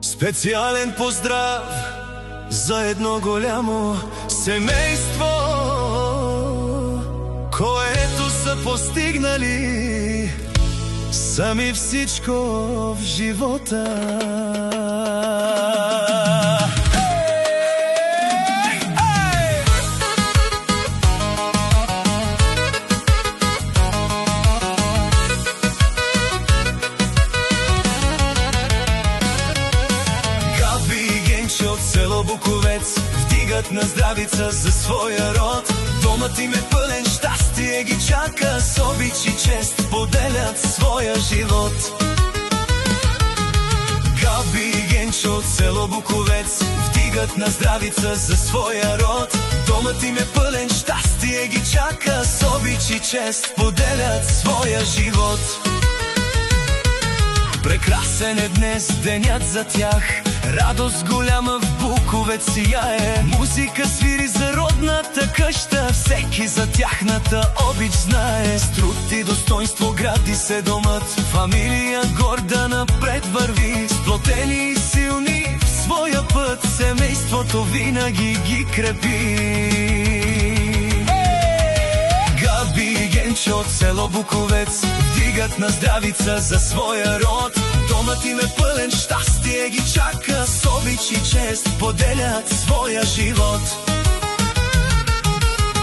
Специален поздрав за едно голямо семейство, което са постигнали сами всичко в живота. От село Буковец вдигат на здравица за своя род. Домът им е пълен, щастие ги чака, с обич и чест поделят своя живот. Габи и Генчо от село Буковец вдигат на здравица за своя род. Домът им е пълен, щастие ги чака, с обич и чест поделят своя живот. Прекрасен е днес денят за тях, радост голяма в Буковец сияе. Музика свири за родната къща, всеки за тяхната обич знае. С труд и достоинство гради се домът, фамилия горда напред върви. Сплотени и силни в своя път, семейството винаги ги крепи. Габи и Генчо от село Буковец вдигат на здравица за своя род. Домът им е пълен, щастие ги чака, с обич и чест поделят своя живот.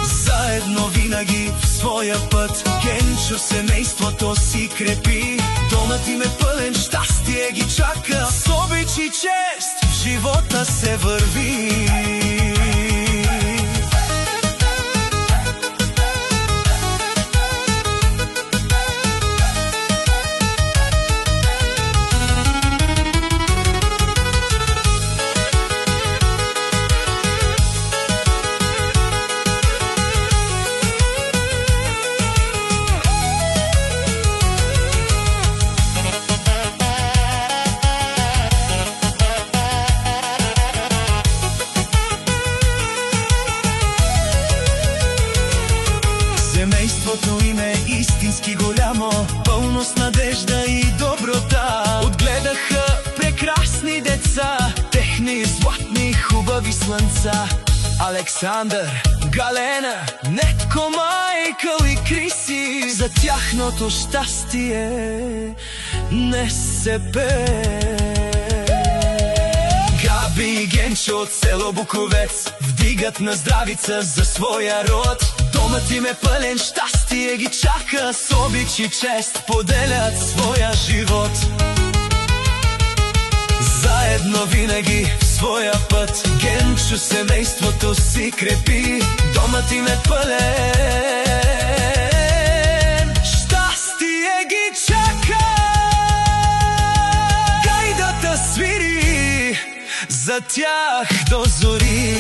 Заедно винаги в своя път, Генчо семейството си крепи. Домът им е пълен, щастие ги чака, с обич и чест в живота се върви. Семейството им е истински голямо, пълно с надежда и доброта. Отгледаха прекрасни деца, техни златни хубави слънца. Александър, Галена, Нетко, Майкъл и Криси, за тяхното щастие не се пее. Габи и Генчо от село Буковец вдигат на здравица за своя род. Домът им е пълен, щастие ги чака, с обич и чест поделят своя живот. Заедно винаги в своя път, Генчо семейството си крепи. Домът им е пълен, щастие ги чака. Гайдата свири за тях до зори.